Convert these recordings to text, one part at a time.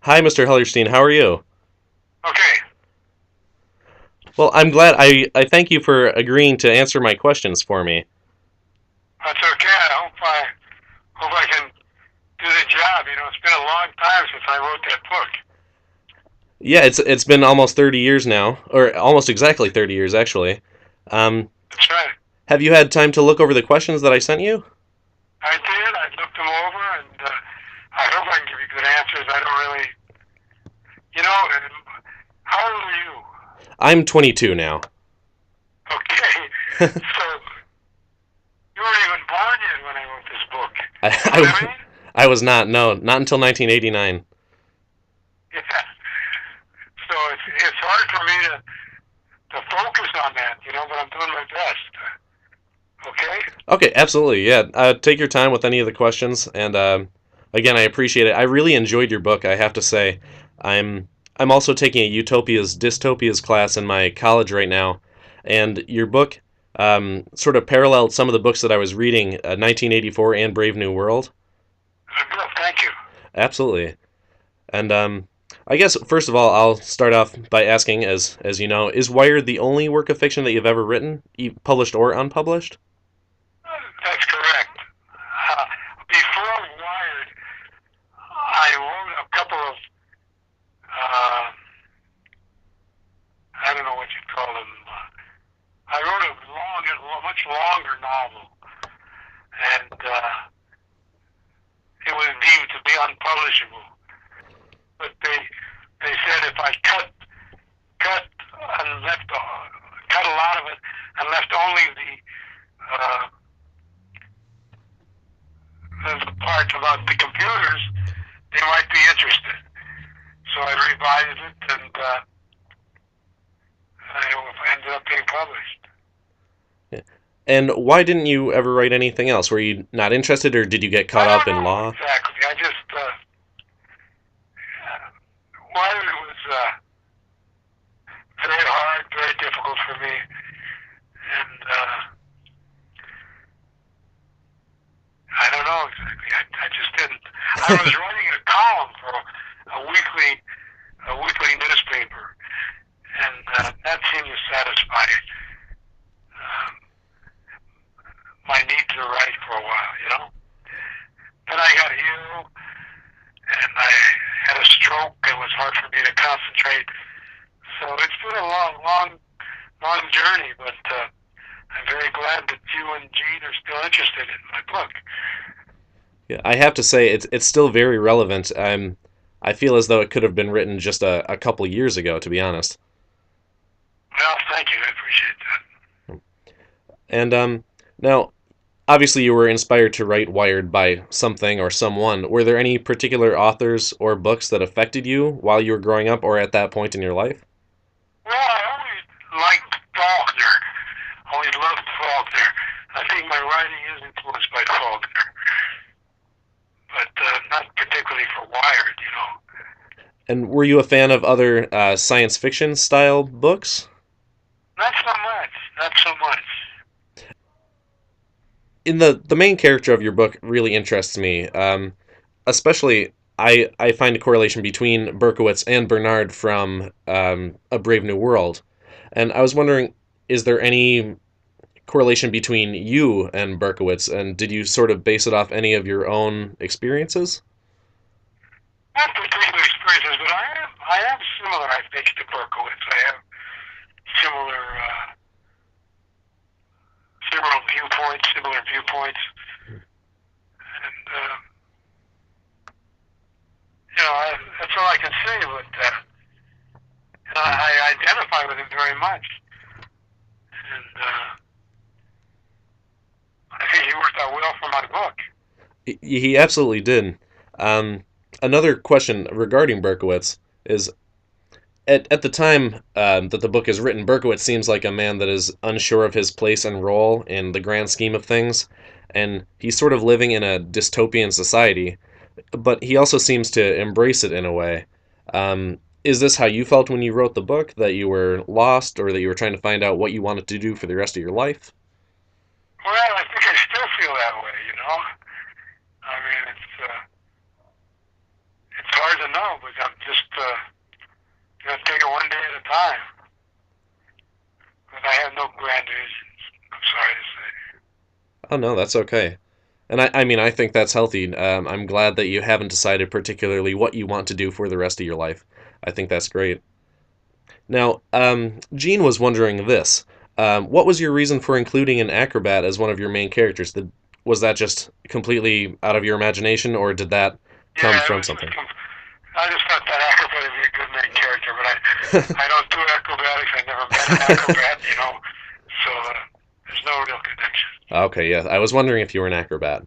Hi, Mr. Hellerstein. How are you? Okay, Well, I'm glad. I thank you for agreeing to answer my questions for me. that's okay. I hope I can do the job. It's been a long time since I wrote that book. Yeah, it's been almost 30 years now, or almost exactly 30 years actually. Um, That's right. have you had time to look over the questions that I sent you? I did. I looked them over, and I hope I can give you good answers. I don't really, you know. How old are you? I'm 22 now. Okay, so you weren't even born yet when I wrote this book. I, You know what I I mean? I was not. No, not until 1989. Yeah. So it's hard for me to focus on that, but I'm doing my best. Okay. Okay, absolutely. Yeah, take your time with any of the questions, and again, I appreciate it. I really enjoyed your book. I have to say, I'm also taking a utopias dystopias class in my college right now, and your book sort of paralleled some of the books that I was reading, 1984 and Brave New World. Good. Thank you. Absolutely, and I guess first of all, I'll start off by asking, as you know, is Wired the only work of fiction that you've ever written, published or unpublished? That's correct. Before Wired, I wrote a couple of, uh, I don't know what you'd call them. I wrote a much longer novel, and it was deemed to be unpublishable. But they said if I cut and cut a lot of it and left only uh, the part about the computers, they might be interested. So I revised it, and I ended up being published. Yeah. And why didn't you ever write anything else? Were you not interested, or did you get I caught up don't in know law? exactly. I just well, it was very hard, very difficult for me, and I don't know exactly. I just didn't. I was writing a column for a weekly a weekly newspaper, and that seemed to satisfy um, my need to write for a while. Then I got ill, and I had a stroke. It was hard for me to concentrate. So it's been a long journey, but I'm very glad that you and Gene are still interested in my book. Yeah, I have to say it's still very relevant. I feel as though it could have been written just a couple years ago, to be honest. Well, thank you. I appreciate that. And now, obviously, you were inspired to write Wired by something or someone. Were there any particular authors or books that affected you while you were growing up or at that point in your life? Well, I always liked Faulkner. Always loved Faulkner. I think my writing is influenced by Faulkner, but not particularly for Wired. And were you a fan of other science fiction style books? Not so much. Not so much. In the main character of your book really interests me. Especially, I find a correlation between Berkowitz and Bernard from A Brave New World, and I was wondering, is there any correlation between you and Berkowitz, and did you sort of base it off any of your own experiences? Not particular experiences, but I am similar, I think, to Berkowitz. I have similar similar viewpoints, and that's all I can say. But I identify with him very much, and I think he worked out well for my book. He absolutely did. Um, Another question regarding Berkowitz is at the time that the book is written, Berkowitz seems like a man that is unsure of his place and role in the grand scheme of things, and he's sort of living in a dystopian society, but he also seems to embrace it in a way. Is this how you felt when you wrote the book, that you were lost, or that you were trying to find out what you wanted to do for the rest of your life? Well, I think I still feel that way. I mean, it's hard to know, but I'm just going to take it one day at a time. But I have no grand visions, I'm sorry to say. Oh no, that's okay. And I mean, I think that's healthy. I'm glad that you haven't decided particularly what you want to do for the rest of your life. I think that's great. Now, Gene was wondering this. What was your reason for including an acrobat as one of your main characters? Was that just completely out of your imagination, or did that come Yeah, it from was just, something? I just thought that acrobat would be a good main character, but I don't do acrobatics. I never met an acrobat, so there's no real connection. Okay, yeah, I was wondering if you were an acrobat.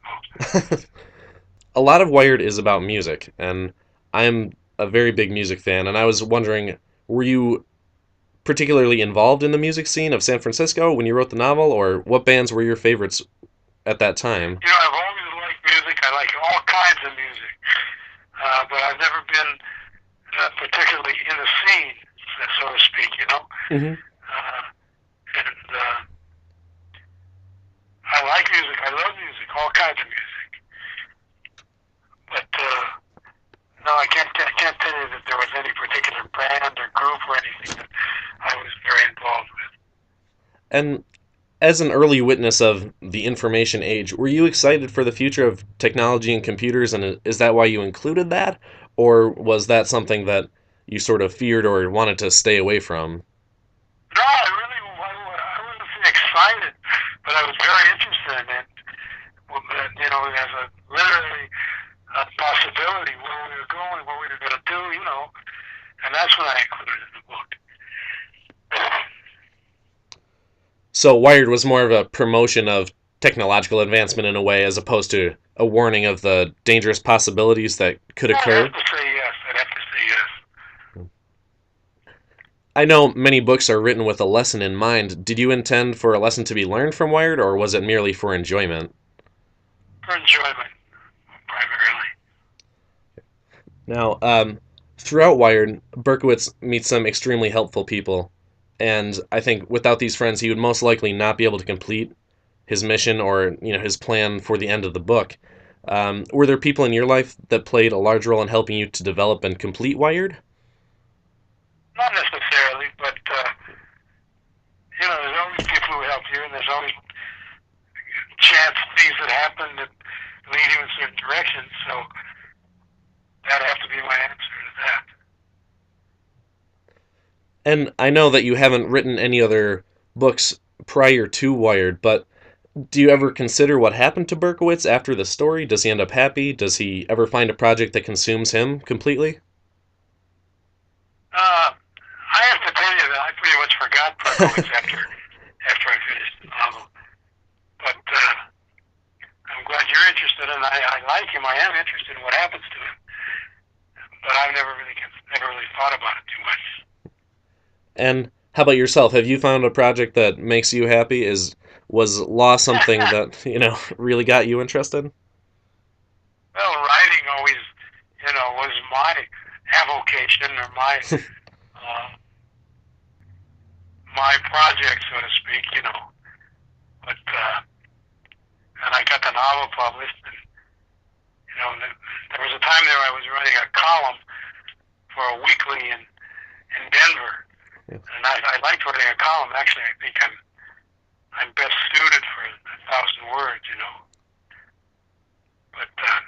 Oh. A lot of Wired is about music, and I'm a very big music fan, and I was wondering, were you particularly involved in the music scene of San Francisco when you wrote the novel, or what bands were your favorites at that time? I've always liked music. I like all kinds of music, but I've never been particularly in the scene, so to speak. Hmm. And I like music. I love music, all kinds of music. But no, I can't tell you that there was any particular band or group or anything that I was very involved with. And as an early witness of the information age, were you excited for the future of technology and computers, and is that why you included that? Or was that something that you sort of feared or wanted to stay away from? No, I wasn't excited, but I was very interested in it. As a literally possibility where we were going, what we were going to do, and that's what I included in the book. So Wired was more of a promotion of technological advancement in a way, as opposed to a warning of the dangerous possibilities that could I'd occur. have to say yes. I'd have to say yes. I know many books are written with a lesson in mind. Did you intend for a lesson to be learned from Wired, or was it merely for enjoyment? For enjoyment, primarily. Now, throughout Wired, Berkowitz meets some extremely helpful people, and I think without these friends, he would most likely not be able to complete his mission or his plan for the end of the book. Were there people in your life that played a large role in helping you to develop and complete Wired? Not necessarily, but there's always people who help you, and there's always chance things that happen that lead you in certain directions. So that'd have to be my answer to that. And I know that you haven't written any other books prior to Wired, but do you ever consider what happened to Berkowitz after the story? Does he end up happy? Does he ever find a project that consumes him completely? I have to tell you that I pretty much forgot Berkowitz after I finished the novel. But I'm glad you're interested, and I like him. I am interested in what happens to him, but I've never really thought about it too much. And how about yourself? Have you found a project that makes you happy? Was law something that, really got you interested? Well, writing always, was my avocation or my my project, so to speak. But and I got the novel published, and there was a time there I was writing a column for a weekly in Denver, Yeah. and I liked writing a column. Actually, I think I'm best suited for 1,000 words. But then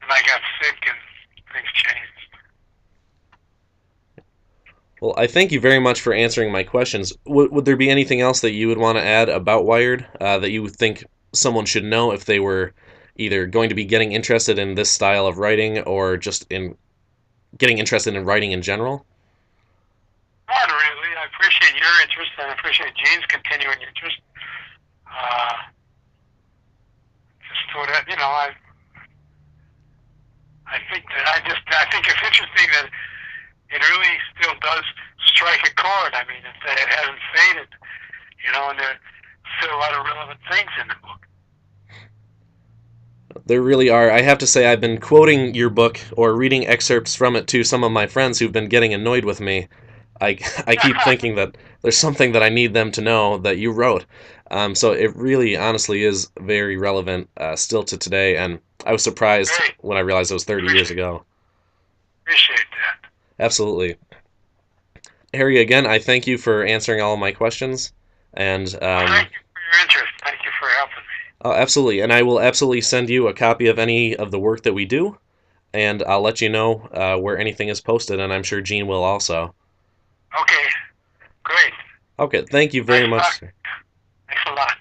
I got sick and things changed. Well, I thank you very much for answering my questions. Would there be anything else that you would want to add about Wired that you would think someone should know if they were either going to be getting interested in this style of writing or just in getting interested in writing in general? Not really. I appreciate your interest, and I appreciate Gene's continuing interest. Just so that I think it's interesting that it really still does strike a chord. I mean, it hasn't faded, and there's still a lot of relevant things in the book. There really are. I have to say, I've been quoting your book or reading excerpts from it to some of my friends who've been getting annoyed with me. I keep thinking that there's something that I need them to know that you wrote. So it really, honestly, is very relevant still to today, and I was surprised Great. when I realized it was 30 years Appreciate, ago. appreciate that. Absolutely. Harry, again, I thank you for answering all of my questions. And Well, thank you for your interest. Thank you for helping me. oh, absolutely. And I will absolutely send you a copy of any of the work that we do. And I'll let you know where anything is posted. And I'm sure Gene will also. Okay, great. Okay. Thank you Nice very much, talking. sir. Thanks a lot.